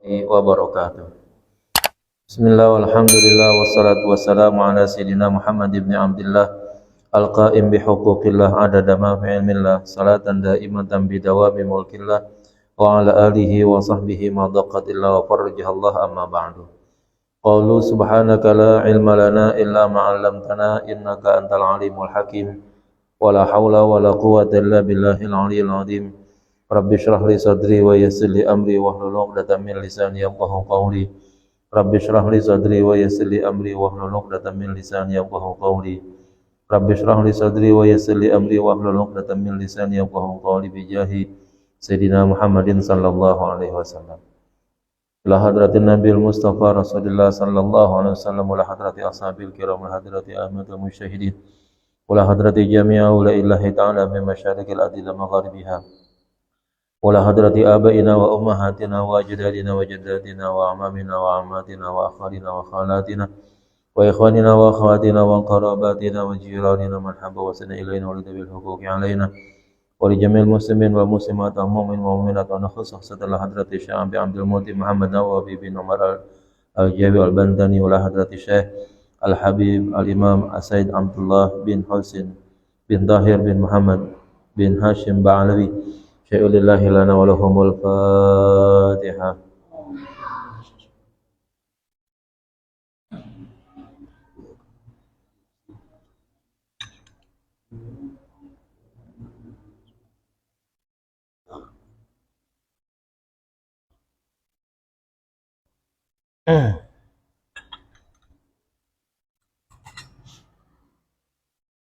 wabarakatuh. Bismillah walhamdulillah wassalatu wassalamu ala sayyidina Muhammad ibn Abdillah al-qa'im bihuquqillah adada ma fi ilmillah salatan daimatan bidawami mulkillah wa ala alihi wa sahbihi ma daqatillah wa farjahallah amma ba'du. Qalu subhanaka la ilma lana illa ma 'allamtana innaka antal alimul hakim wa la hawla wa la quwwata illa billahil aliyyil azim. Rabbi shrah li sadri wa yassir li amri wahlul 'uqdatam min lisani yafqahu qawli. Rabbi shrah li sadri wa yassir li amri wahlul 'uqdatam min lisani yafqahu qawli. Rabbi shrah li sadri wa yassir li amri wahlul 'uqdatam min lisani yafqahu qawli bi jahi Sayyidina Muhammadin sallallahu alaihi wasallam. Ila hadratin Nabil Mustafa Rasulullah sallallahu alaihi wasallam wa hadrati ashabil kiram wa hadrati ahmadul musyahidin wa hadrati jami'a ulaillahi ta'ala min masyariqil ardi wa magharibiha. Wala hadrati abaina wa ummahatina wa ajdadina wa jaddatina wa amamina wa ammatina wa akhalina wa khalatina wa ikhwanina wa akhawatina wa qarabatina wa jiranina man habba wa sana ilaina wa lidabil huquqi alaina wa li jamil muslimin wa muslimat wa mu'min wa mu'minat wa nakhusus setelah hadrati Syekh Abdul Muti Muhammad Nawawi bin Umar al-Jawi al-Bandani wa hadrati Syekh Al-Habib Al-Imam As-Said Abdullah bin Husain bin Tahir bin Muhammad bin Hashim Ba'alawi Syai'ulillahi lana wa lahumul Fatihah.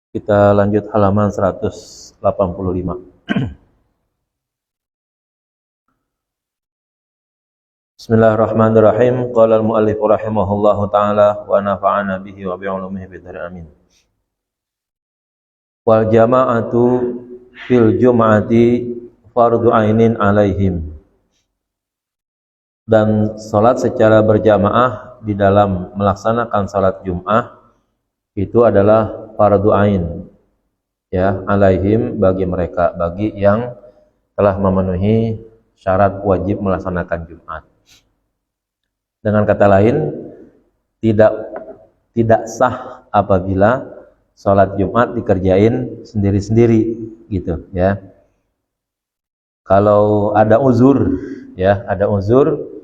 Kita lanjut halaman 185. Bismillahirrahmanirrahim. Qala al-muallif rahimahullahu taala wa nafa'ana bihi wa bi'ulumihi bidhari amin. Wal jama'atu fil jum'ati fardu ainin alaihim. Dan salat secara berjamaah di dalam melaksanakan salat Jumat itu adalah fardu ain, ya, alaihim, bagi mereka, bagi yang telah memenuhi syarat wajib melaksanakan Jumat. Dengan kata lain, tidak sah apabila sholat Jumat dikerjain sendiri-sendiri, gitu, ya. Kalau ada uzur, ya, ada uzur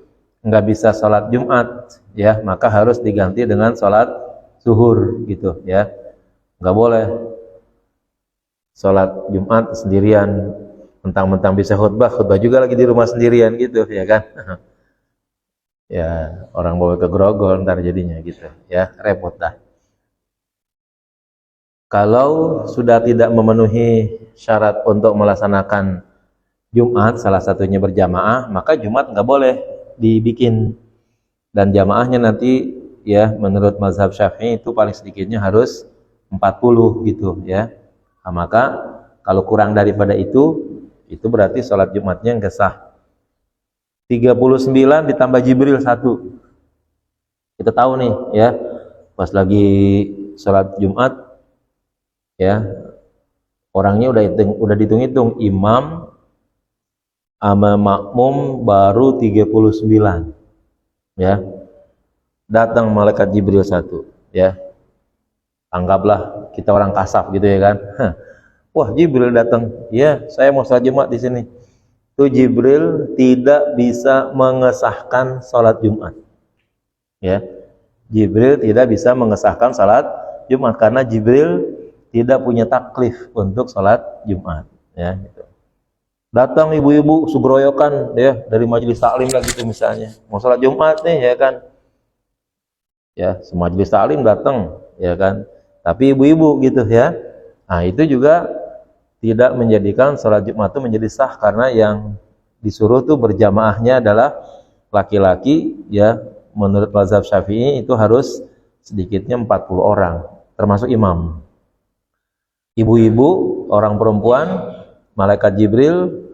nggak bisa sholat Jumat, ya, maka harus diganti dengan sholat zuhur, gitu, ya. Nggak boleh sholat Jumat sendirian, mentang-mentang bisa khutbah juga lagi di rumah sendirian, gitu, ya kan. Ya, orang bawa ke grogol ntar jadinya, gitu, ya, repot dah. Kalau sudah tidak memenuhi syarat untuk melaksanakan Jumat, salah satunya berjamaah, maka Jumat nggak boleh dibikin, dan jamaahnya nanti, ya, menurut mazhab Syafi'i itu paling sedikitnya harus 40, gitu, ya. Nah, maka kalau kurang daripada itu berarti sholat Jumatnya nggak sah. 39 ditambah Jibril 1. Kita tahu nih, ya, pas lagi sholat Jumat, ya, orangnya udah dihitung-hitung, imam sama makmum baru 39, ya. Datang malaikat Jibril 1, ya. Anggaplah kita orang kasaf, gitu, ya kan. Wah, Jibril datang, ya, saya mau sholat Jumat di sini. Itu Jibril tidak bisa mengesahkan sholat Jumat, ya. Jibril tidak bisa mengesahkan sholat Jumat karena Jibril tidak punya taklif untuk sholat Jumat, ya, gitu. Datang ibu-ibu sugroyokan, ya, dari majelis taklim lah, gitu, misalnya mau sholat Jumat nih, ya kan, ya, semajelis taklim datang, ya kan, tapi ibu-ibu, gitu, ya. Nah, itu juga tidak menjadikan sholat Jumat itu menjadi sah, karena yang disuruh tuh berjamaahnya adalah laki-laki, ya. Menurut mazhab Syafi'i itu harus sedikitnya 40 orang, termasuk imam. Ibu-ibu, orang perempuan, malaikat Jibril,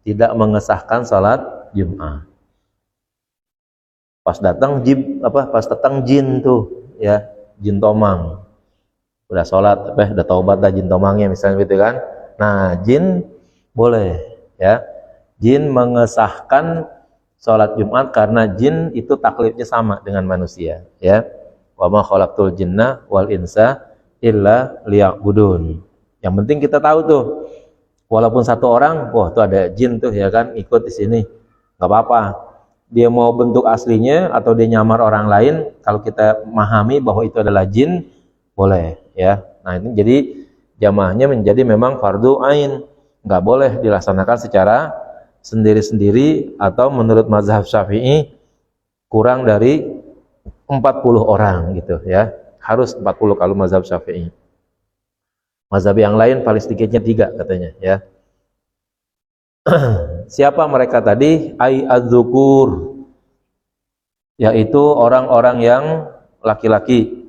tidak mengesahkan sholat Jumat. Pas datang jin tuh, ya, jin tomang. Udah sholat, udah taubat dah jin tomangnya, misalnya, gitu kan. Nah, jin boleh, ya, jin mengesahkan sholat Jumat karena jin itu taklifnya sama dengan manusia, ya. Wa ma khalaqtul jinna wal insa illa liya'budun. Yang penting kita tahu tuh, walaupun satu orang, wah tuh ada jin tuh ya kan, ikut di sini, nggak apa-apa. Dia mau bentuk aslinya atau dia nyamar orang lain, kalau kita memahami bahwa itu adalah jin, boleh ya. Nah ini jadi jamaahnya menjadi memang fardu ain, nggak boleh dilaksanakan secara sendiri-sendiri atau menurut mazhab Syafi'i kurang dari 40 orang gitu ya. Harus 40 kalau mazhab Syafi'i. Mazhab yang lain paling sedikitnya 3 katanya ya. Siapa mereka tadi? Ai adzukur, yaitu orang-orang yang laki-laki,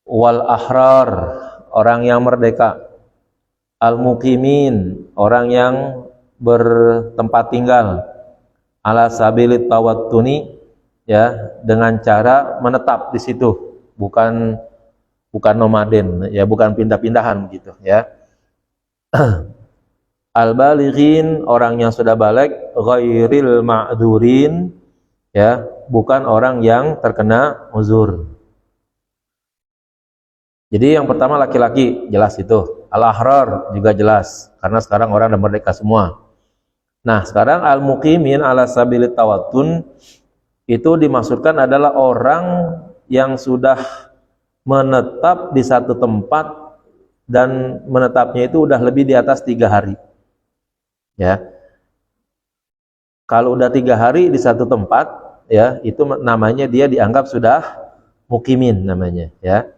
wal ahrar, orang yang merdeka, al muqimin, orang yang bertempat tinggal, ala sabilit tawattuni, ya, dengan cara menetap di situ, bukan nomaden ya, bukan pindah-pindahan gitu ya. Al-balighin, orang yang sudah balik, ghairil ma'durin, ya, bukan orang yang terkena uzur. Jadi yang pertama laki-laki, jelas itu. Al-ahrar juga jelas, karena sekarang orang udah merdeka semua. Nah, sekarang al-muqimin ala sabilit tawattun itu dimaksudkan adalah orang yang sudah menetap di satu tempat dan menetapnya itu udah lebih di atas 3 hari. Ya, kalau udah 3 hari di satu tempat, ya itu namanya dia dianggap sudah mukimin namanya. Ya,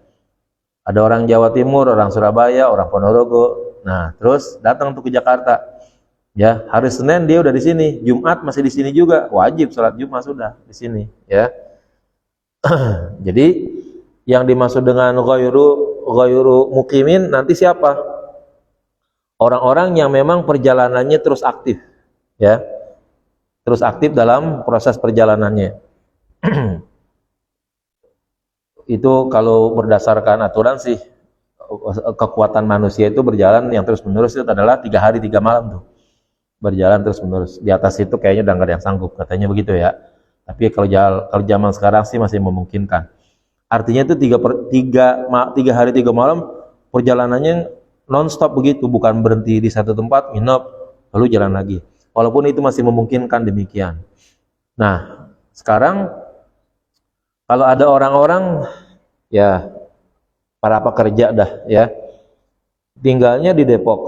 ada orang Jawa Timur, orang Surabaya, orang Ponorogo. Nah, terus datang tuh ke Jakarta. Ya, hari Senin dia udah di sini, Jumat masih di sini juga, wajib sholat Jumat sudah di sini. Ya, jadi yang dimaksud dengan ghairu mukimin nanti siapa? Orang-orang yang memang perjalanannya terus aktif, ya, terus aktif dalam proses perjalanannya. Itu kalau berdasarkan aturan sih, kekuatan manusia itu berjalan yang terus menerus itu adalah 3 hari 3 malam tuh, berjalan terus menerus. Di atas itu kayaknya udah nggak ada yang sanggup, katanya begitu ya. Tapi kalau zaman sekarang sih masih memungkinkan. Artinya itu 3 hari 3 malam perjalanannya non-stop begitu, bukan berhenti di satu tempat, nginep, lalu jalan lagi. Walaupun itu masih memungkinkan demikian. Nah, sekarang kalau ada orang-orang, ya, para pekerja dah, ya, tinggalnya di Depok,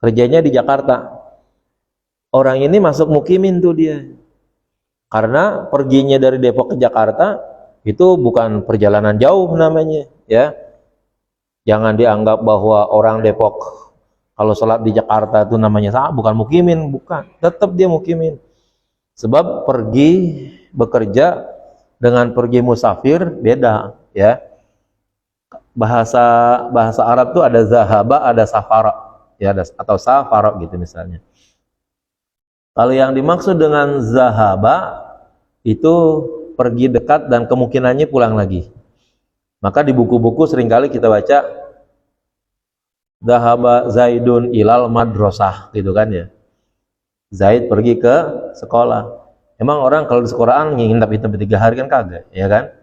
kerjanya di Jakarta. Orang ini masuk mukimin tuh dia. Karena perginya dari Depok ke Jakarta, itu bukan perjalanan jauh namanya, ya. Jangan dianggap bahwa orang Depok kalau sholat di Jakarta itu namanya salah, bukan mukimin, bukan. Tetap dia mukimin. Sebab pergi bekerja dengan pergi musafir beda, ya. Bahasa Arab tuh ada zahaba, ada safara, ya, atau safara gitu misalnya. Kalau yang dimaksud dengan zahaba itu pergi dekat dan kemungkinannya pulang lagi. Maka di buku-buku seringkali kita baca Zahaba Zaidun ilal madrasah gitu kan ya. Zaid pergi ke sekolah. Emang orang kalau di sekolahan nginep-nginep 3 hari kan kagak, ya kan?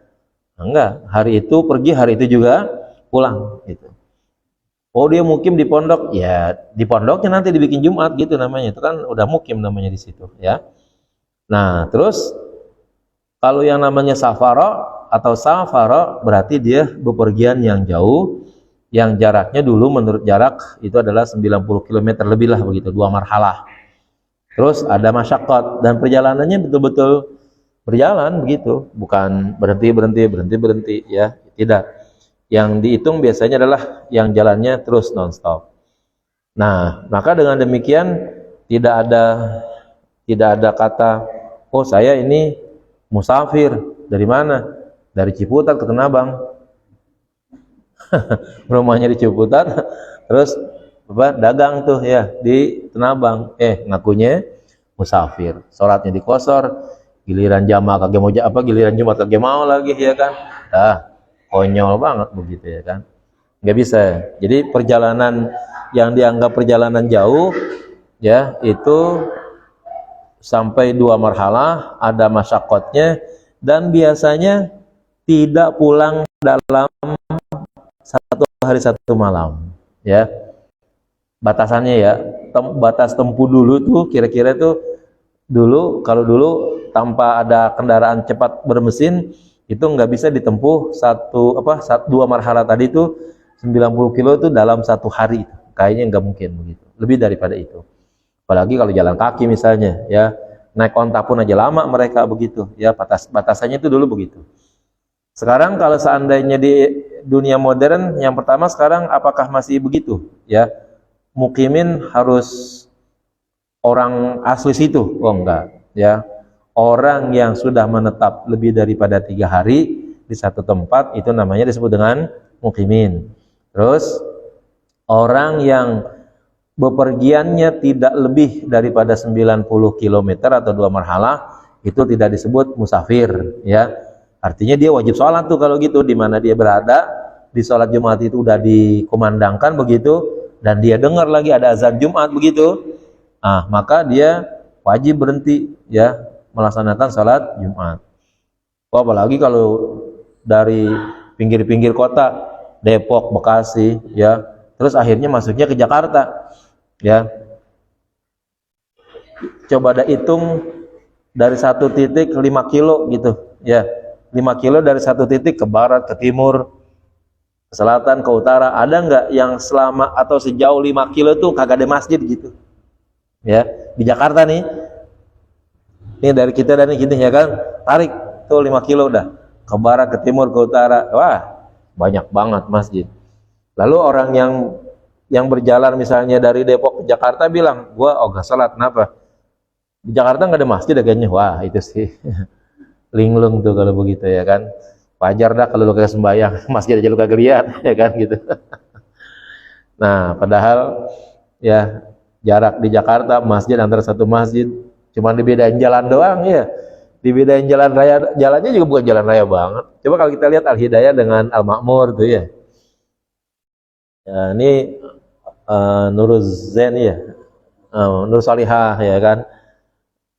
Enggak, hari itu pergi, hari itu juga pulang gitu. Oh, dia mukim di pondok, ya di pondoknya nanti dibikin Jumat gitu namanya. Itu kan udah mukim namanya di situ, ya. Nah, terus kalau yang namanya safara atau safara berarti dia bepergian yang jauh, yang jaraknya dulu menurut jarak itu adalah 90 km lebih lah begitu, 2 marhalah. Terus ada masyaqqat dan perjalanannya betul-betul berjalan begitu, bukan berhenti ya, tidak. Yang dihitung biasanya adalah yang jalannya terus non-stop. Nah, maka dengan demikian tidak ada kata, oh saya ini musafir dari mana? Dari Ciputat ke Tanabang. Rumahnya di Ciputat, terus dagang tuh ya di Tanabang. Ngakunya musafir. Sholatnya di Qashar, giliran jamaah kagak mau giliran Jumat kagak mau lagi ya kan. Konyol banget begitu ya kan. Nggak bisa. Jadi perjalanan yang dianggap perjalanan jauh ya itu sampai 2 marhalah, ada masyaqqatnya, dan biasanya tidak pulang dalam 1 hari 1 malam, ya. Batasannya ya, batas tempuh dulu tuh kira-kira tuh dulu, kalau dulu tanpa ada kendaraan cepat bermesin itu nggak bisa ditempuh 2 marhalah tadi itu 90 kilo itu dalam 1 hari. Kayaknya nggak mungkin begitu, lebih daripada itu. Apalagi kalau jalan kaki misalnya, ya, naik onta pun aja lama mereka begitu, ya. Batasannya itu dulu begitu. Sekarang kalau seandainya di dunia modern, yang pertama sekarang apakah masih begitu, ya? Mukimin harus orang asli situ? Oh enggak, ya. Orang yang sudah menetap lebih daripada 3 hari di satu tempat itu namanya disebut dengan mukimin. Terus orang yang bepergiannya tidak lebih daripada 90 km atau 2 marhalah itu tidak disebut musafir, ya. Artinya dia wajib sholat tuh kalau gitu, di mana dia berada, di sholat Jumat itu udah dikumandangkan begitu, dan dia dengar lagi ada azan Jumat begitu, maka dia wajib berhenti, ya, melaksanakan sholat Jumat. Apalagi kalau dari pinggir-pinggir kota, Depok, Bekasi, ya, terus akhirnya masuknya ke Jakarta, ya. Coba ada hitung dari satu titik 5 kilo gitu, ya, 5 kilo dari satu titik ke barat, ke timur, ke selatan, ke utara. Ada nggak yang selama atau sejauh 5 kilo tuh kagak ada masjid gitu, ya, di Jakarta nih. Ini dari kita dan gini, ya kan, tarik tuh 5 kilo udah ke barat, ke timur, ke utara, wah banyak banget masjid. Lalu orang yang berjalan misalnya dari Depok ke Jakarta bilang, gua ogah salat, kenapa? Di Jakarta nggak ada masjid kayaknya. Wah itu sih linglung tuh kalau begitu, ya kan. Wajar dah kalau lu kagak sembahyang, masjid aja lu kagak lihat, ya kan gitu. Nah, padahal ya jarak di Jakarta masjid antara satu masjid cuma dibedain jalan doang, ya. Dibedain jalan raya, jalannya juga bukan jalan raya banget. Coba kalau kita lihat Al-Hidayah dengan Al-Ma'mur tuh, ya. Ya, ini Nuruz Zen, ya. Nur Salihah, ya kan.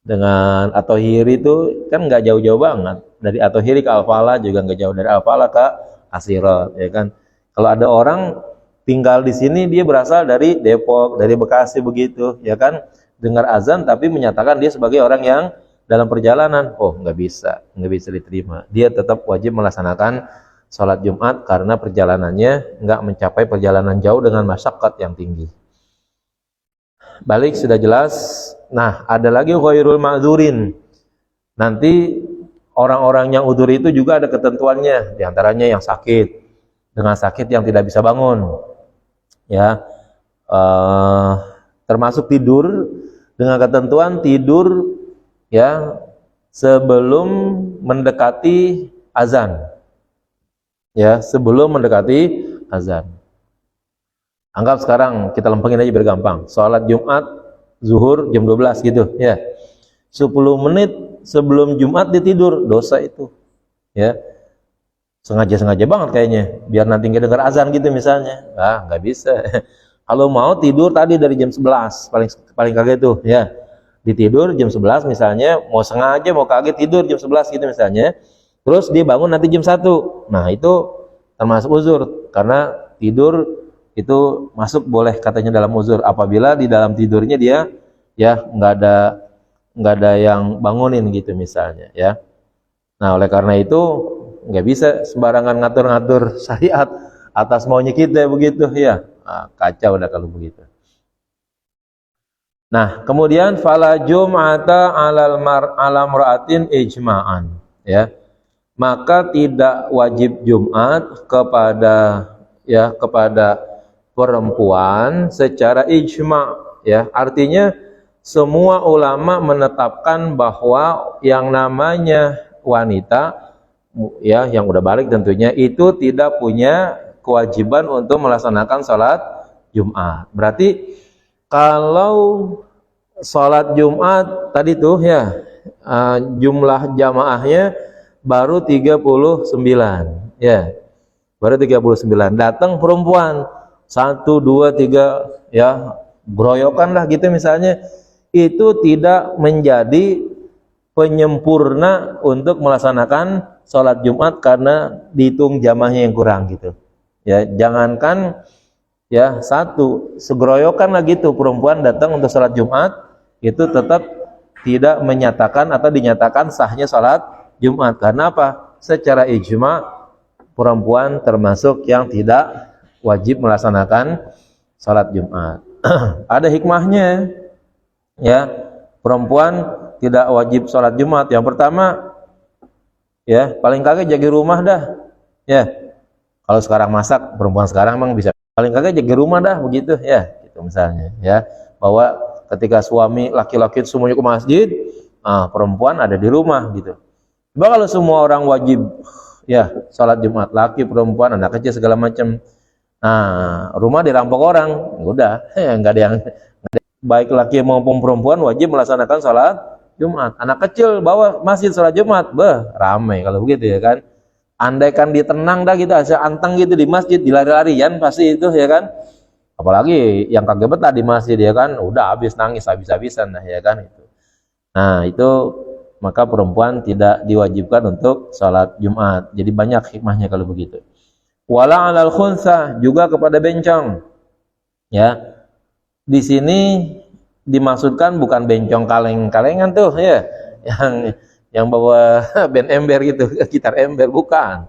Dengan At-Thahiri itu kan nggak jauh-jauh banget. Dari At-Thahiri ke Al-Falah juga nggak jauh, dari Al-Falah ke As-Sirat, ya kan. Kalau ada orang tinggal di sini, dia berasal dari Depok, dari Bekasi begitu, ya kan, dengar azan tapi menyatakan dia sebagai orang yang dalam perjalanan, oh nggak bisa diterima. Dia tetap wajib melaksanakan sholat Jumat karena perjalanannya nggak mencapai perjalanan jauh dengan masyaqqat yang tinggi. Balik sudah jelas. Nah, ada lagi ghairul ma'dzurin. Nanti orang-orang yang udzur itu juga ada ketentuannya, diantaranya yang sakit, dengan sakit yang tidak bisa bangun, ya, termasuk tidur dengan ketentuan tidur, ya, sebelum mendekati azan, ya, sebelum mendekati azan. Anggap sekarang kita lempengin aja biar gampang, sholat Jumat zuhur jam 12 gitu, ya, 10 menit sebelum Jumat ditidur, dosa itu, ya. Sengaja banget kayaknya biar nanti nggak dengar azan gitu misalnya. Nggak bisa. Kalau mau tidur tadi dari jam 11, paling kaget tuh, ya, ditidur jam 11 misalnya, mau sengaja mau kaget tidur jam 11 gitu misalnya, terus dia bangun nanti jam 1. Nah itu termasuk uzur, karena tidur itu masuk boleh katanya dalam uzur apabila di dalam tidurnya dia, ya, nggak ada yang bangunin gitu misalnya, ya. Nah oleh karena itu nggak bisa sembarangan ngatur-ngatur syariat atas maunya kita begitu, ya. Kacau udah kalau begitu. Nah kemudian fala jum'ata ala mar'atin ijma'an, ya, maka tidak wajib Jumat kepada perempuan secara ijma', ya. Artinya semua ulama menetapkan bahwa yang namanya wanita, ya, yang udah balik tentunya itu tidak punya kewajiban untuk melaksanakan sholat Jumat. Berarti kalau sholat Jumat tadi tuh, ya, jumlah jamaahnya baru 39, ya, baru 39, datang perempuan 1, 2, 3, ya, geroyokan lah gitu misalnya, itu tidak menjadi penyempurna untuk melaksanakan sholat Jumat karena dihitung jamaahnya yang kurang gitu. Ya, jangankan ya satu, segeroyokan lah gitu perempuan datang untuk sholat Jumat, itu tetap tidak menyatakan atau dinyatakan sahnya sholat Jumat. Karena apa? Secara ijma perempuan termasuk yang tidak wajib melaksanakan sholat Jumat. Ada hikmahnya, ya, perempuan tidak wajib sholat Jumat. Yang pertama, ya, paling kagak jaga rumah dah, ya. Kalau sekarang masak, perempuan sekarang memang bisa paling kagak jaga rumah dah, begitu, ya, gitu misalnya, ya, bahwa ketika suami laki-laki semuanya ke masjid, perempuan ada di rumah, gitu. Coba kalau semua orang wajib, ya, sholat Jumat, laki, perempuan, anak kecil segala macam. Nah, rumah dirampok orang, udah, nggak ada yang, baik laki maupun perempuan wajib melaksanakan sholat Jumat. Anak kecil bawa masjid sholat Jumat, ramai kalau begitu ya kan. Andaikan ditenang dah gitu, asal anteng gitu di masjid, dilari-larian pasti itu ya kan. Apalagi yang kagak betah di masjid ya kan, udah habis nangis habis-habisan ya kan itu. Nah itu maka perempuan tidak diwajibkan untuk sholat Jumat. Jadi banyak hikmahnya kalau begitu. Wala 'alal khunsa, juga kepada bencong. Ya. Di sini dimaksudkan bukan bencong kaleng-kalengan tuh ya. Yang bawa band ember gitu, gitar ember, bukan.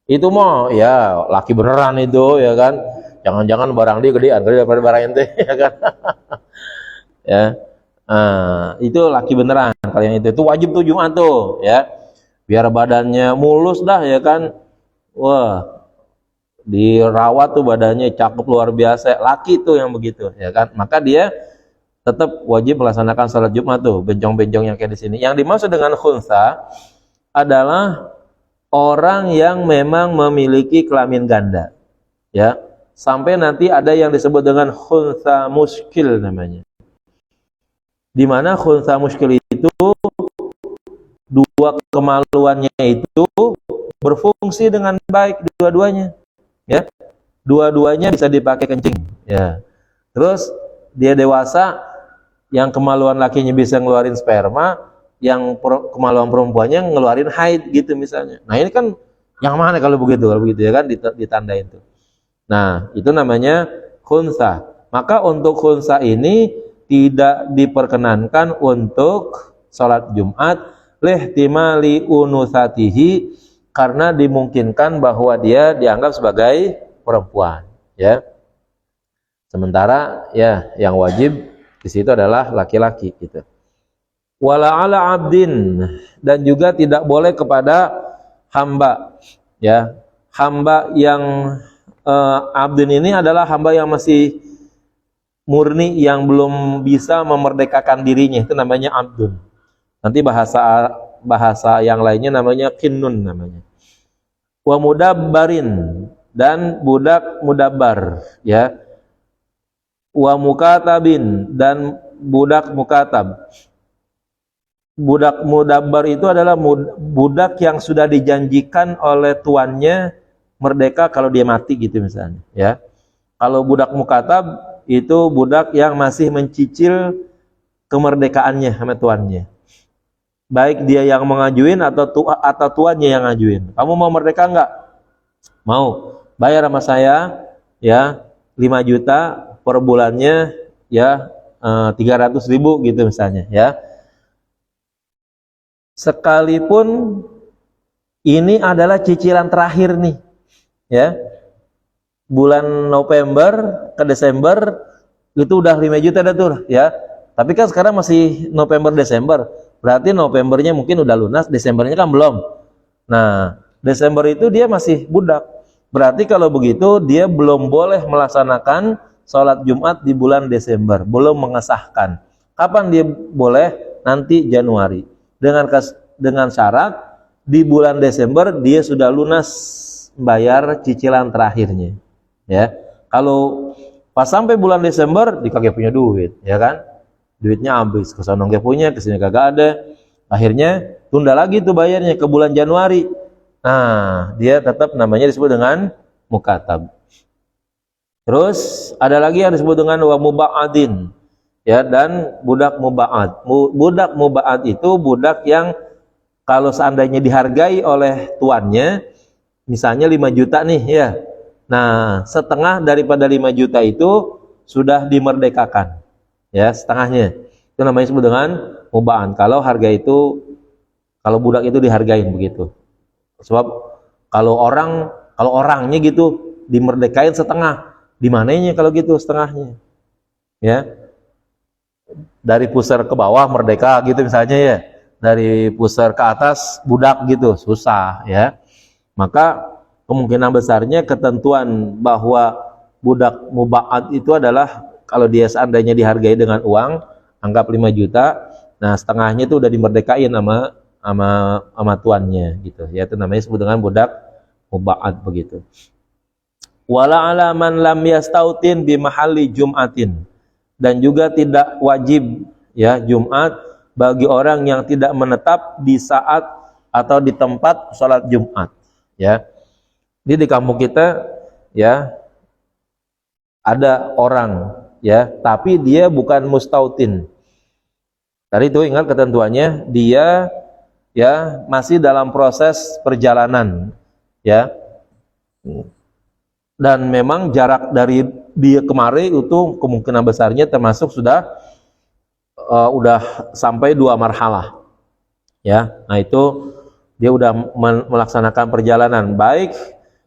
Itu mah ya laki beneran itu ya kan. Jangan-jangan barang dia gedean daripada barang ente ya kan. Ya. Itu laki beneran. Kalau yang itu wajib tuh Jumat tuh ya. Biar badannya mulus dah ya kan. Wah, dirawat tuh badannya cakep luar biasa, laki tuh yang begitu ya kan, maka dia tetap wajib melaksanakan sholat Jumat tuh, bencong-bencong yang kayak di sini. Yang dimaksud dengan khunsa adalah orang yang memang memiliki kelamin ganda, ya, sampai nanti ada yang disebut dengan khunsa muskil namanya, dimana khunsa muskil itu dua kemaluannya itu berfungsi dengan baik dua-duanya. Ya, dua-duanya bisa dipakai kencing. Ya, terus dia dewasa, yang kemaluan lakinya bisa ngeluarin sperma, yang kemaluan perempuannya ngeluarin haid gitu misalnya. Nah ini kan yang mana kalau begitu ya kan ditandain tuh. Nah itu namanya khunsa. Maka untuk khunsa ini tidak diperkenankan untuk sholat Jumat lihtimali unusatihi, karena dimungkinkan bahwa dia dianggap sebagai perempuan, ya. Sementara ya yang wajib di situ adalah laki-laki gitu. Wala 'ala 'abdin, dan juga tidak boleh kepada hamba, ya. Hamba yang abdin ini adalah hamba yang masih murni, yang belum bisa memerdekakan dirinya, itu namanya abdun. Nanti bahasa yang lainnya namanya kinnun namanya. Wa mudabbarin, dan budak mudabbar, ya. Wa mukatabin, dan budak mukatab. Budak mudabbar itu adalah budak yang sudah dijanjikan oleh tuannya merdeka kalau dia mati gitu misalnya, ya. Kalau budak mukatab itu budak yang masih mencicil kemerdekaannya sama tuannya. Baik dia yang mengajuin atau tuannya yang ngajuin. Kamu mau merdeka enggak? Mau. Bayar sama saya ya 5 juta per bulannya ya 300.000 gitu misalnya ya. Sekalipun ini adalah cicilan terakhir nih ya. Bulan November ke Desember itu udah 5 juta dah tuh ya. Tapi kan sekarang masih November Desember. Berarti Novembernya mungkin udah lunas, Desembernya kan belum. Nah, Desember itu dia masih budak. Berarti kalau begitu dia belum boleh melaksanakan sholat Jumat di bulan Desember, belum mengesahkan. Kapan dia boleh? Nanti Januari. Dengan syarat di bulan Desember dia sudah lunas bayar cicilan terakhirnya. Ya. Kalau pas sampai bulan Desember dia kagak punya duit, ya kan? Duitnya habis, ke sana nggak punya, ke sini kagak ada. Akhirnya tunda lagi tuh bayarnya ke bulan Januari. Nah, dia tetap namanya disebut dengan mukatab. Terus ada lagi yang disebut dengan wa muba'adin. ya, dan budak muba'ad. Budak muba'ad itu budak yang kalau seandainya dihargai oleh tuannya, misalnya 5 juta nih ya. Nah, setengah daripada 5 juta itu sudah dimerdekakan. Ya, setengahnya. Itu namanya disebut dengan muba'an. Kalau harga itu, kalau budak itu dihargain begitu. Sebab kalau orangnya gitu dimerdekain setengah, di mananya kalau gitu setengahnya? Ya. Dari pusar ke bawah merdeka gitu misalnya ya. Dari pusar ke atas budak gitu, susah ya. Maka kemungkinan besarnya ketentuan bahwa budak muba'ad itu adalah kalau dia seandainya dihargai dengan uang, anggap 5 juta, nah setengahnya itu udah dimerdekain sama tuannya gitu. Ya, itu namanya disebut dengan budak muba'ad begitu. Wala ala man lam yastautin bi mahalli jum'atin, dan juga tidak wajib ya Jumat bagi orang yang tidak menetap di saat atau di tempat sholat Jumat ya. Jadi di kampung kita ya ada orang ya, tapi dia bukan mustautin. Tadi itu ingat ketentuannya, dia ya masih dalam proses perjalanan ya. Dan memang jarak dari dia kemari itu kemungkinan besarnya termasuk sudah udah sampai 2 marhalah ya. Nah itu dia udah melaksanakan perjalanan, baik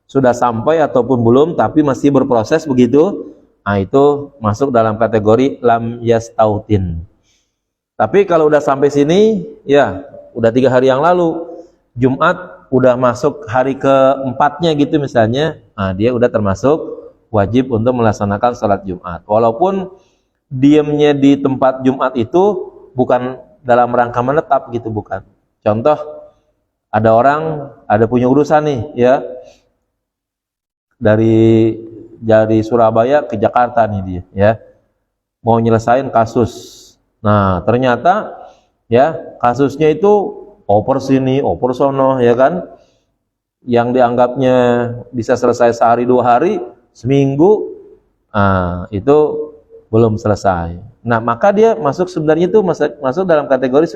sudah sampai ataupun belum, tapi masih berproses begitu. Nah itu masuk dalam kategori lam yastautin. Tapi kalau udah sampai sini ya udah 3 hari yang lalu, Jumat udah masuk hari keempatnya gitu misalnya, nah dia udah termasuk wajib untuk melaksanakan sholat Jumat. Walaupun diamnya di tempat Jumat itu bukan dalam rangka menetap gitu, bukan. Contoh, ada orang ada punya urusan nih ya, dari Surabaya ke Jakarta nih dia ya, mau nyelesain kasus. Nah ternyata ya kasusnya itu oper sini, oper sono ya kan, yang dianggapnya bisa selesai sehari 2 hari, seminggu, itu belum selesai. Nah maka dia masuk sebenarnya itu masuk dalam kategori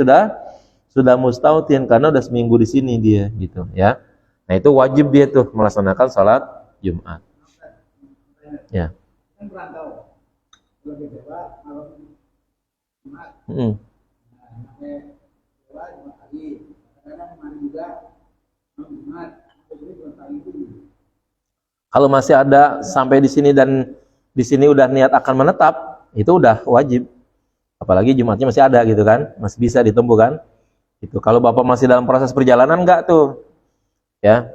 sudah mustautin karena udah seminggu di sini dia gitu ya. Nah itu wajib dia tuh melaksanakan sholat Jumat. Ya. Kalau masih ada sampai di sini dan di sini udah niat akan menetap, itu udah wajib. Apalagi Jumatnya masih ada gitu kan, masih bisa ditempuh kan. Itu kalau Bapak masih dalam proses perjalanan enggak tuh. Ya.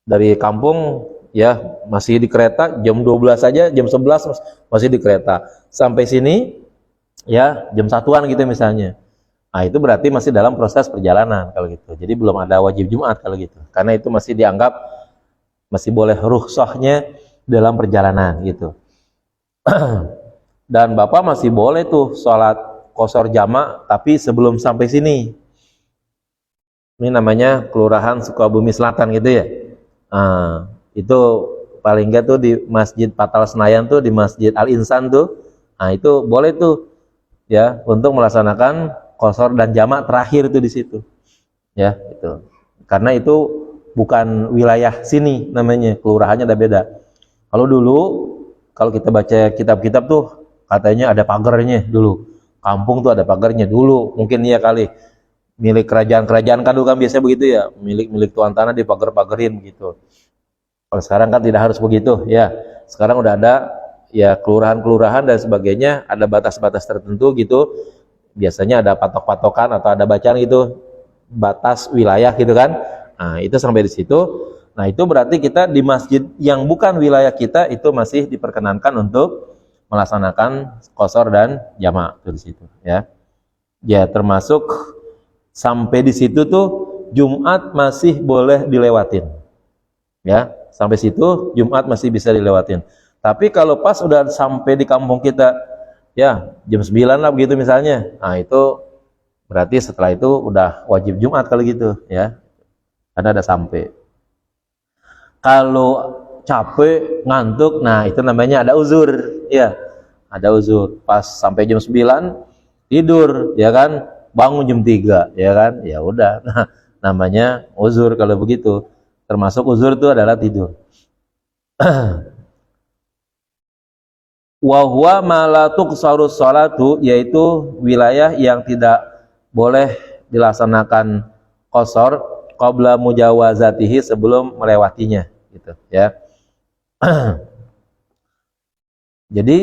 Dari kampung ya masih di kereta jam 12 saja, jam 11 masih di kereta. Sampai sini ya jam 1-an gitu misalnya. Nah, itu berarti masih dalam proses perjalanan kalau gitu. Jadi belum ada wajib Jumat kalau gitu. Karena itu masih dianggap masih boleh rukhsahnya dalam perjalanan gitu. Dan Bapak masih boleh tuh sholat qashar jamak tapi sebelum sampai sini. Ini namanya Kelurahan Sukabumi Selatan gitu ya. Nah, itu paling enggak tuh di Masjid Patal Senayan tuh, di Masjid Al Insan tuh. Nah, itu boleh tuh ya untuk melaksanakan qashar dan jamak terakhir itu di situ. Ya, itu. Karena itu bukan wilayah sini namanya, kelurahannya ada beda. Kalau dulu, kalau kita baca kitab-kitab tuh katanya ada pagarnya dulu. Kampung tuh ada pagarnya dulu. Mungkin iya kali. Milik kerajaan-kerajaan kan dulu kan biasanya begitu ya. Milik tuan tanah dipagar-pagarin begitu. Kalau sekarang kan tidak harus begitu ya. Sekarang udah ada ya kelurahan-kelurahan dan sebagainya, ada batas-batas tertentu gitu. Biasanya ada patok-patokan atau ada bacaan gitu, batas wilayah gitu kan. Nah, itu sampai di situ. Nah, itu berarti kita di masjid yang bukan wilayah kita itu masih diperkenankan untuk melaksanakan qashar dan jamak di situ ya. Ya, termasuk sampai di situ tuh Jumat masih boleh dilewatin. Ya, sampai situ Jumat masih bisa dilewatin. Tapi kalau pas udah sampai di kampung kita ya jam 9 lah begitu misalnya. Nah, itu berarti setelah itu udah wajib Jumat kalau gitu ya. Karena ada sampai. Kalau capek, ngantuk, nah itu namanya ada uzur, ya. ada uzur. Pas sampai jam 9 tidur, ya kan, bangun jam 3, ya kan, ya udah. Nah, namanya uzur kalau begitu. Termasuk uzur itu adalah tidur. Wa huwa ma la tuqsaru sholatu, yaitu wilayah yang tidak boleh dilaksanakan qasar qabla mujawazatihi, sebelum melewatinya, gitu ya. Jadi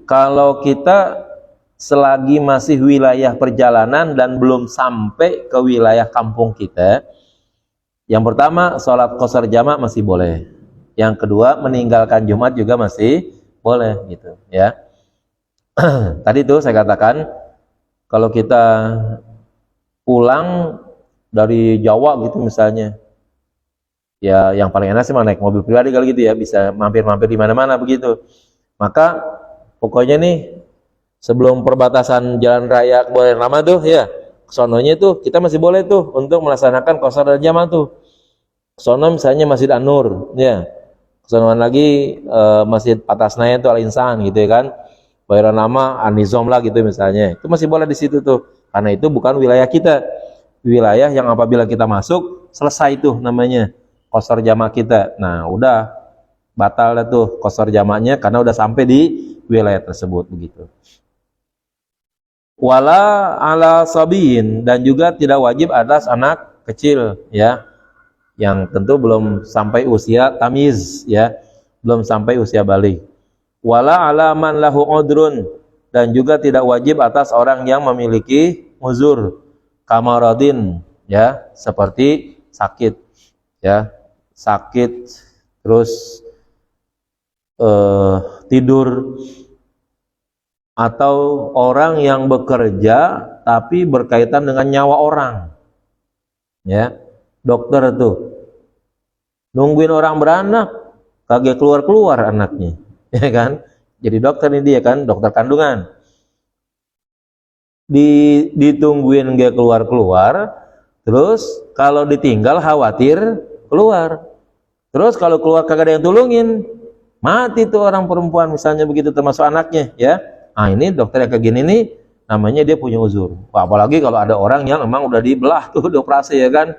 kalau kita selagi masih wilayah perjalanan dan belum sampai ke wilayah kampung kita, yang pertama sholat qasar jamak masih boleh. Yang kedua meninggalkan Jumat juga masih boleh, gitu ya. Tadi itu saya katakan kalau kita pulang dari Jawa gitu misalnya, ya yang paling enak sih naik mobil pribadi kalau gitu ya, bisa mampir-mampir di mana-mana begitu. Maka pokoknya nih sebelum perbatasan jalan raya Kebayoran Lama tuh ya, kesononya tuh kita masih boleh tuh untuk melaksanakan qasar dan jamak tuh. Kesono misalnya Masjid An-Nur ya, kesonoan lagi Masjid Patasnaya itu Al-Insan gitu ya kan, Kebayoran Lama An-Nizam lah gitu misalnya, itu masih boleh di situ tuh, karena itu bukan wilayah kita. Wilayah yang apabila kita masuk selesai tuh namanya qasar jamak kita. Nah udah batal dah tuh qasar jamaknya karena udah sampai di wilayah tersebut begitu. Wala ala sabiin, dan juga tidak wajib atas anak kecil ya, yang tentu belum sampai usia tamyiz ya, belum sampai usia balik. Wala ala man lahu udrun, dan juga tidak wajib atas orang yang memiliki uzur, kamaradin ya, seperti sakit ya, sakit terus tidur, atau orang yang bekerja tapi berkaitan dengan nyawa orang ya, dokter tuh nungguin orang beranak kagak keluar anaknya ya kan, jadi dokter ini dia kan, dokter kandungan, ditungguin gak keluar, terus kalau ditinggal khawatir keluar, terus kalau keluar kagak ada yang tulungin, mati tuh orang perempuan misalnya begitu, termasuk anaknya ya. Nah ini dokter yang kayak gini nih namanya dia punya uzur. Apalagi kalau ada orang yang memang udah dibelah tuh dioperasi ya kan,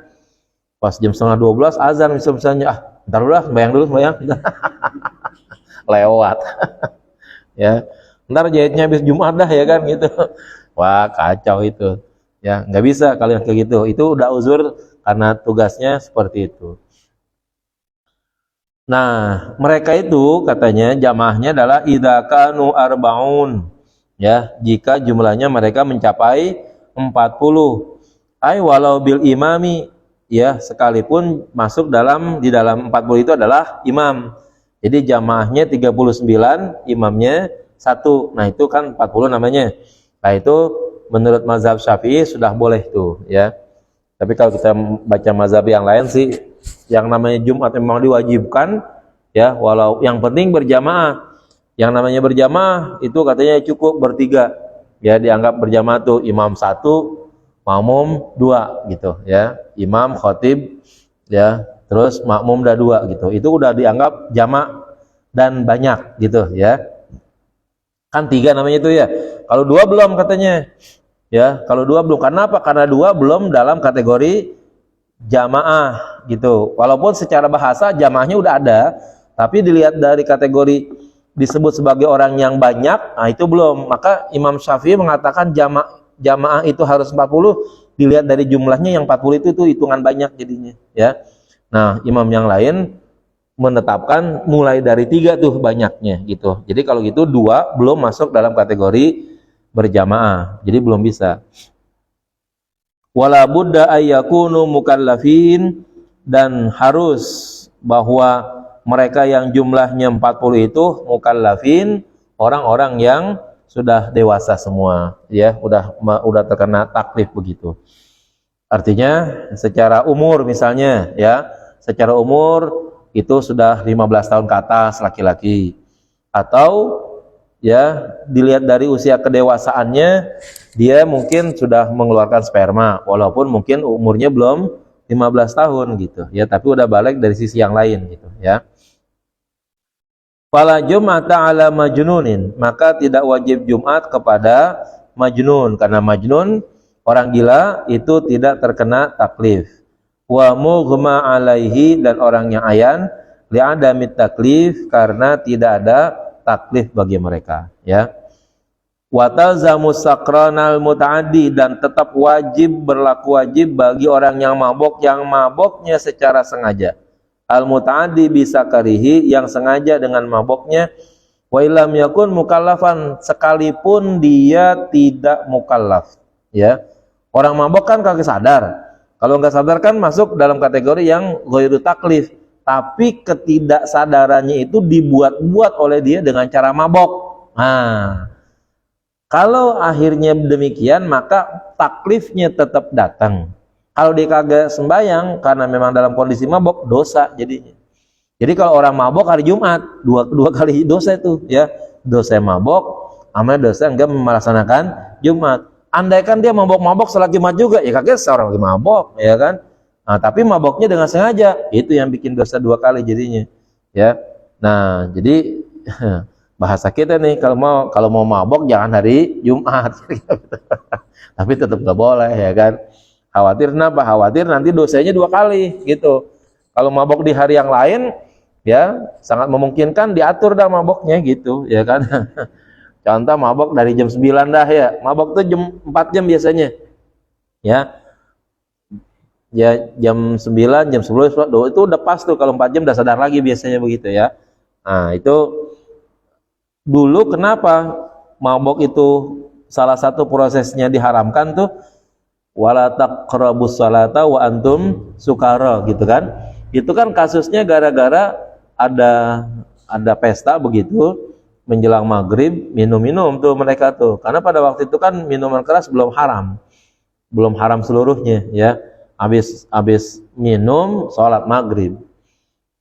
pas jam 11:30 azan misalnya, ntar dulu lah, bayang lewat ya, ntar jahitnya habis Jumat dah ya kan gitu. Wah kacau itu ya, nggak bisa kalau yang kayak gitu, itu udah uzur karena tugasnya seperti itu. Nah mereka itu katanya jamaahnya adalah idza kanu arbaun ya, jika jumlahnya mereka mencapai 40, ay walau bil imami ya, sekalipun masuk di dalam 40 itu adalah imam. Jadi jamaahnya 39, imamnya 1. Nah itu kan 40 namanya. Nah itu menurut mazhab Syafi'i sudah boleh tuh ya. Tapi kalau kita baca mazhab yang lain sih, yang namanya Jumat memang diwajibkan ya, walau yang penting berjamaah. Yang namanya berjamaah itu katanya cukup bertiga ya, dianggap berjamaah tuh imam 1, makmum 2 gitu ya, imam khotib ya, terus makmum dah 2 gitu, itu udah dianggap jamak dan banyak gitu ya. Kan 3 namanya itu ya, kalau 2 belum katanya ya, kalau 2 belum. Karena apa? Karena 2 belum dalam kategori jamaah gitu, walaupun secara bahasa jamaahnya udah ada, tapi dilihat dari kategori disebut sebagai orang yang banyak, nah itu belum. Maka Imam Syafi'i mengatakan jamaah itu harus 40, dilihat dari jumlahnya yang 40 itu hitungan banyak jadinya ya. Nah imam yang lain menetapkan mulai dari 3 tuh banyaknya gitu. Jadi kalau gitu 2 belum masuk dalam kategori berjamaah, jadi belum bisa. Wala budda ayyakunu mukallafin, dan harus bahwa mereka yang jumlahnya 40 itu mukallafin, orang-orang yang sudah dewasa semua ya, udah terkena taklif begitu. Artinya secara umur misalnya ya, secara umur itu sudah 15 tahun ke atas laki-laki, atau ya dilihat dari usia kedewasaannya dia mungkin sudah mengeluarkan sperma walaupun mungkin umurnya belum 15 tahun gitu ya, tapi udah balik dari sisi yang lain gitu ya. Fala jum'ata ala majnunin, maka tidak wajib Jumat kepada majnun, karena majnun orang gila itu tidak terkena taklif. Wa mughma alaihi, dan orang yang ayan li'adamit taklif, karena tidak ada taklif bagi mereka, ya. Wa talzamu sakranal muta'addi, dan tetap wajib, berlaku wajib bagi orang yang maboknya secara sengaja. Al muta'addi bisa karihi, yang sengaja dengan maboknya. Wa illam yakun mukallafan, sekalipun dia tidak mukallaf, ya. Orang mabok kan kagak sadar. Kalau nggak sadar kan masuk dalam kategori yang ghairu taklif, tapi ketidaksadarannya itu dibuat-buat oleh dia dengan cara mabok. Nah, kalau akhirnya demikian, maka taklifnya tetap datang. Kalau dia kagak sembahyang karena memang dalam kondisi mabok, dosa jadinya. Jadi kalau orang mabok hari Jumat, dua kali dosa itu, ya. Dosa mabok, sama dosa enggak melaksanakan Jumat. Andaikan dia mabok-mabok salat Jumat juga, ya kagak seorang lagi mabok, ya kan? Nah, tapi maboknya dengan sengaja, itu yang bikin dosa dua kali jadinya, ya. Nah, jadi bahasa kita nih, kalau mau mabok jangan hari Jumat. Tapi tetap nggak boleh, ya kan? Khawatir kenapa? Khawatir nanti dosanya dua kali gitu. Kalau mabok di hari yang lain, ya sangat memungkinkan diatur dah maboknya gitu, ya kan? Contoh mabok dari jam 9 dah, ya. Mabok tuh jam 4 jam biasanya. Ya. Ya jam 9, jam 10 itu udah pas tuh, kalau 4 jam udah sadar lagi biasanya begitu, ya. Nah, itu dulu kenapa mabok itu salah satu prosesnya diharamkan tuh, wala taqrabus salata wa antum sukara, gitu kan. Itu kan kasusnya gara-gara ada pesta begitu menjelang maghrib, minum-minum tuh mereka tuh, karena pada waktu itu kan minuman keras belum haram seluruhnya, ya. Habis minum sholat maghrib.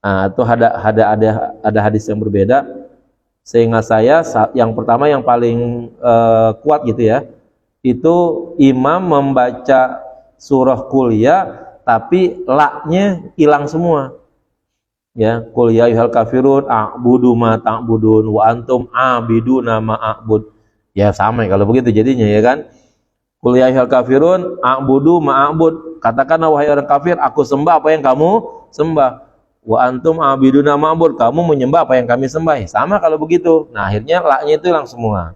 Nah, itu ada hadis yang berbeda. Sehingga saya yang pertama yang paling kuat gitu, ya, itu imam membaca surah kuliah tapi la-nya hilang semua, ya. Qul ya ayyuhal kafirun a'budu ma ta'budun wa antum a'biduna ma a'bud, ya sama kalau begitu jadinya, ya kan. Qul ya ayyuhal kafirun a'budu ma a'bud, katakanlah wahai orang kafir, aku sembah apa yang kamu sembah. Wa antum a'biduna ma a'bud, kamu menyembah apa yang kami sembah. Sama kalau begitu. Nah, akhirnya la-nya itu hilang semua.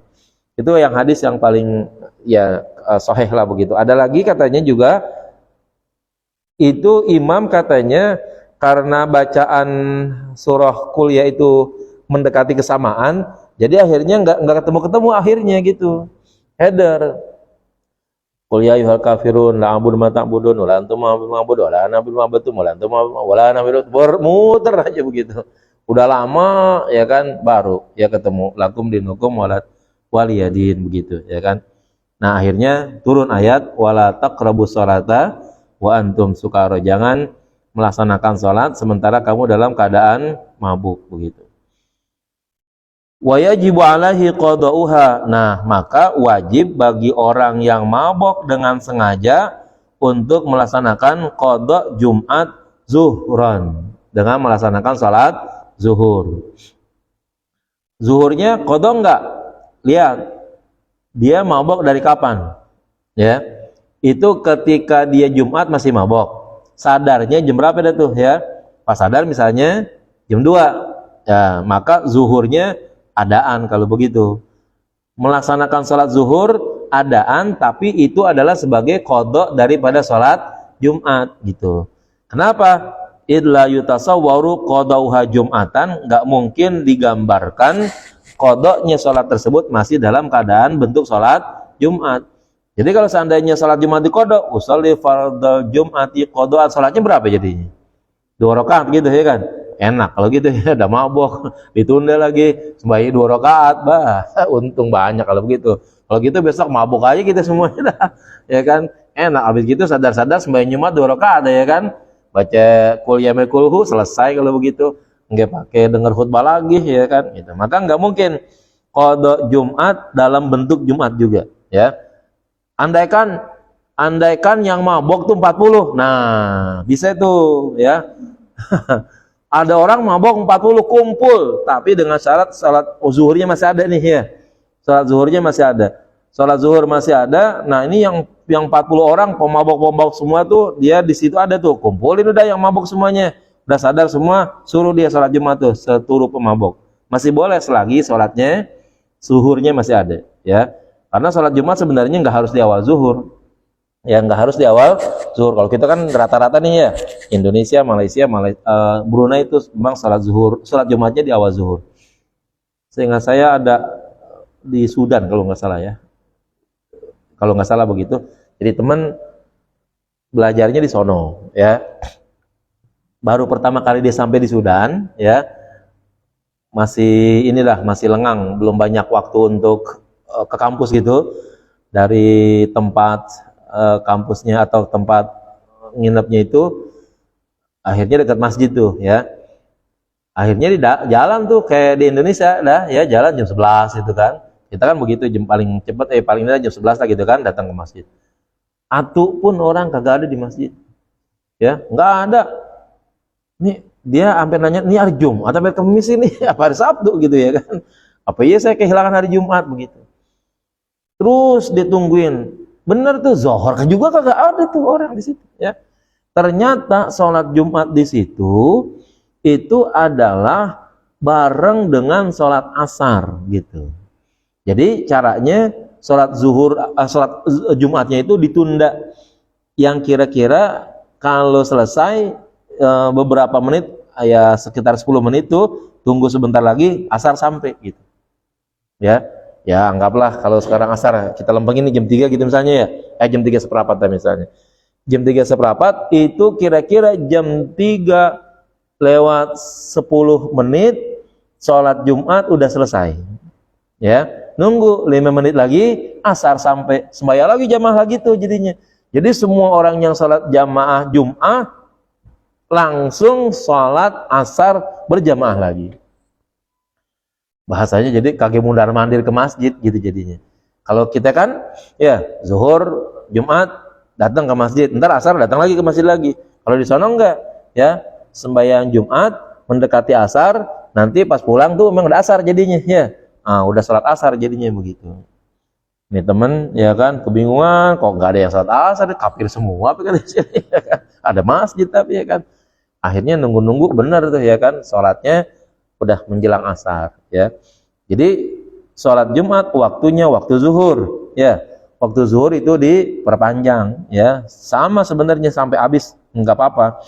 Itu yang hadis yang paling, ya, sahih lah begitu. Ada lagi katanya juga, itu imam katanya karena bacaan surah kuliah itu mendekati kesamaan, jadi akhirnya nggak ketemu akhirnya gitu. Header. Qul ya ayyuhal kafirun la a'budu ma ta'budun wa la antum ma'budun wa la ana a'budu ma ta'budun wa la antum wa la ana a'budu, bermuter aja begitu. Udah lama, ya kan, baru ya ketemu lakum dinukum waliyadin begitu, ya kan. Nah, akhirnya turun ayat wala taqrabus sholata wa antum sukara, jangan melaksanakan sholat sementara kamu dalam keadaan mabuk begitu. Wa yajibu alaihi qada'uha, nah maka wajib bagi orang yang mabok dengan sengaja untuk melaksanakan qada Jumat zuhran, dengan melaksanakan sholat zuhur. Zuhurnya qada enggak? Lihat, dia mabok dari kapan, ya. Itu ketika dia Jumat masih mabok. Sadarnya jam berapa dah tuh, ya? Pas sadar misalnya jam 2. Ya, maka zuhurnya adaan kalau begitu. Melaksanakan sholat zuhur adaan, tapi itu adalah sebagai qada daripada sholat Jumat gitu. Kenapa? Idla yutasawwaru qadauha Jumatan, nggak mungkin digambarkan qadanya sholat tersebut masih dalam keadaan bentuk sholat Jumat. Jadi kalau seandainya sholat Jumat di qada, usolli fardal Jumati qadaan, sholatnya berapa jadinya? 2 rakaat gitu, ya kan? Enak kalau gitu, ya. Udah mabok, ditunda lagi, sembahyang 2 rakaat, bah, untung banyak kalau begitu. Kalau gitu besok mabok aja kita semuanya dah, ya kan? Enak, habis gitu sadar-sadar sembahyang Jumat 2 rakaat, ya kan? Baca qul ya kulhu, selesai kalau begitu. Enggak pakai dengar khutbah lagi, ya kan? Gitu. Maka enggak mungkin qada Jumat dalam bentuk Jumat juga, ya. Andaikan yang mabok tuh 40, nah bisa itu, ya. Ada orang mabok 40 kumpul, tapi dengan syarat salat zuhurnya masih ada nih ya. Salat zuhurnya masih ada. Salat zuhur masih ada. Nah, ini yang 40 orang pemabok-pemabok semua tuh, dia di situ ada tuh. Kumpulin udah yang mabok semuanya. Udah sadar semua, suruh dia salat Jumat tuh seluruh pemabok. Masih boleh selagi salatnya zuhurnya masih ada, ya. Karena salat Jumat sebenarnya nggak harus di awal zuhur. Ya, nggak harus di awal zuhur. Kalau kita kan rata-rata nih ya, Indonesia, Malaysia, Brunei itu memang salat zuhur, salat Jumatnya di awal zuhur. Sehingga saya ada di Sudan kalau nggak salah ya. Kalau nggak salah begitu. Jadi teman belajarnya di sono, ya. Baru pertama kali dia sampai di Sudan, ya. Masih lengang, belum banyak waktu untuk ke kampus gitu. Dari tempat kampusnya atau tempat nginepnya itu akhirnya dekat masjid tuh, ya. Akhirnya di jalan tuh kayak di Indonesia dah, ya, jalan jam 11 itu kan. Kita kan begitu, jam paling cepat paling tidak jam 11 lah gitu kan, datang ke masjid. Atu pun orang kagak ada di masjid. Ya, nggak ada. Nih dia hampir nanya, ini hari Jumat atau hari Kamis ini apa hari Sabtu gitu ya kan. Apa iya saya kehilangan hari Jumat begitu. Terus ditungguin. Bener tuh, Zohor kan juga kagak ada tuh orang di situ, ya. Ternyata sholat Jumat di situ itu adalah bareng dengan sholat asar gitu. Jadi caranya sholat Jumatnya itu ditunda, yang kira-kira kalau selesai beberapa menit, ya sekitar 10 menit tuh, tunggu sebentar lagi asar sampai gitu, ya. Ya anggaplah kalau sekarang asar kita lempengin jam 3 gitu misalnya ya, jam 3 seperempat misalnya. Jam 3 seperempat itu kira-kira jam 3 lewat 10 menit sholat Jumat udah selesai. Ya, nunggu 5 menit lagi asar sampai, sembahyang lagi jamaah lagi tuh jadinya. Jadi semua orang yang sholat jamaah Jumat langsung sholat asar berjamaah lagi. Bahasanya jadi kaki mundar mandir ke masjid gitu jadinya. Kalau kita kan ya zuhur Jumat datang ke masjid, ntar asar datang lagi ke masjid lagi. Kalau di sono enggak, ya, sembahyang Jumat mendekati asar, nanti pas pulang tuh memang udah asar jadinya, ya. Udah sholat asar jadinya begitu. Ini temen ya kan kebingungan, kok nggak ada yang sholat asar, kafir semua apa kan di sini, ya kan? Ada masjid tapi ya kan. Akhirnya nunggu-nunggu bener tuh ya kan, sholatnya udah menjelang asar, ya. Jadi sholat Jumat waktunya waktu zuhur, ya. Waktu zuhur itu diperpanjang, ya. Sama sebenarnya sampai habis, nggak apa-apa.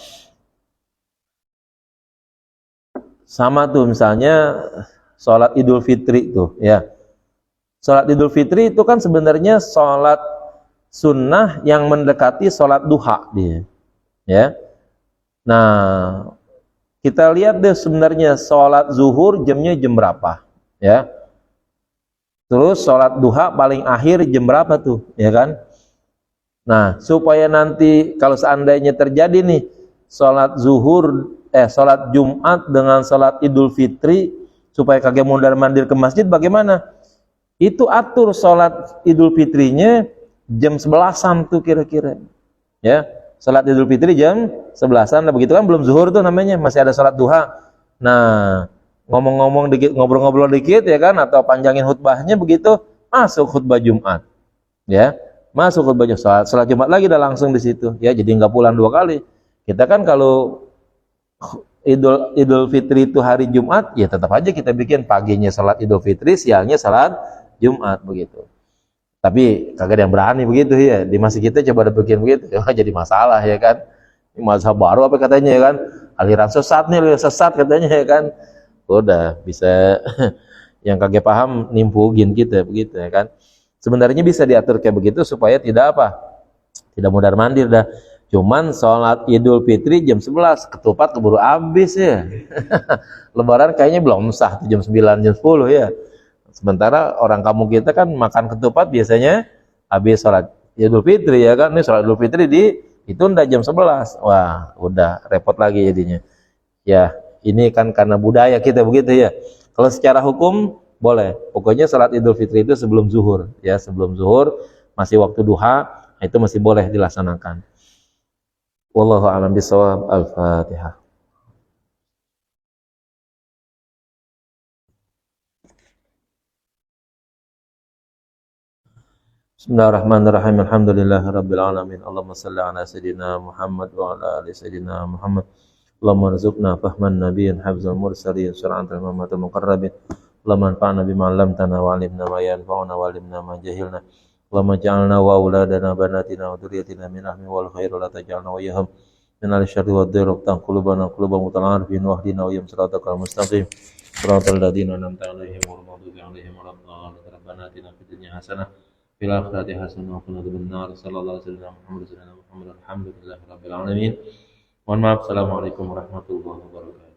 Sama tuh misalnya sholat Idul Fitri tuh, ya. Sholat Idul Fitri itu kan sebenarnya sholat sunnah yang mendekati sholat duha dia, ya. Nah, kita lihat deh sebenarnya sholat zuhur jamnya jam berapa, ya. Terus sholat duha paling akhir jam berapa tuh, ya kan? Nah, supaya nanti kalau seandainya terjadi nih sholat sholat Jumat dengan sholat Idul Fitri, supaya kagak mundar mandir ke masjid, bagaimana? Itu atur sholat Idul Fitrinya jam 11-an tuh kira-kira, ya. Sholat Idul Fitri jam 11-an, begitu kan belum zuhur tuh namanya, masih ada sholat duha. Nah, ngomong-ngomong dikit, ngobrol-ngobrol dikit ya kan, atau panjangin khutbahnya begitu, masuk khutbah Jumat, ya. Masuk khutbah Jumat, sholat Jumat lagi udah langsung di situ, ya. Jadi nggak pulang 2 kali. Kita kan kalau Idul Fitri itu hari Jumat, ya tetap aja kita bikin paginya sholat Idul Fitri, siangnya sholat Jumat begitu. Tapi kagak ada yang berani begitu ya. Di masjid kita coba ada bikin begitu, ya jadi masalah ya kan. Ini mazhab baru apa katanya ya kan. Aliran sesat nih, aliran sesat katanya ya kan. Udah bisa yang kagak paham nimpugin kita begitu ya kan. Sebenarnya bisa diatur kayak begitu supaya tidak apa? Tidak mundar mandir dah. Cuman sholat Idul Fitri jam 11, ketupat keburu habis ya. Lebaran kayaknya belum sah jam 9, jam 10 ya. Sementara orang kampung kita kan makan ketupat biasanya habis sholat Idul Fitri ya kan. Ini sholat Idul Fitri ditunda jam 11. Wah, udah repot lagi jadinya. Ya, ini kan karena budaya kita begitu ya. Kalau secara hukum boleh. Pokoknya sholat Idul Fitri itu sebelum zuhur, ya, sebelum zuhur masih waktu duha, itu masih boleh dilaksanakan. Wallahu a'lam bishawab. Al-Fatihah. Bismillahirrahmanirrahim. Alhamdulillahirabbil alamin. Allahumma shalli ala sayidina Muhammad wa ala ali sayidina Muhammad. Allahumma rzuqna fahman nabiyyin hafzal mursalin sur'atal muhammadil muqarrabin. Allahumma anfa'na bima 'allamtana wa 'allimna ma yanfa'una wa 'allimna ma jahilna. Allahumma ja'alna wa auladana banatina wa dzurriyyatina min ahmi wal khairu la taj'alna wa yahum min al-syarri wa dhurri wa qulubana quluban mutala'arifin wa hdina wa yam siratal mustaqim. Siratal ladzina an'amta 'alaihim ghairil maghdubi 'alaihim waladdallin. Rabbana atina fid dunya hasanah fil akhirati hasanah wa qina adzabannar. Sallallahu alaihi wasallam Muhammad alhamdulillahi rabbil alamin. Mohon maaf. Assalamualaikum warahmatullahi wabarakatuh.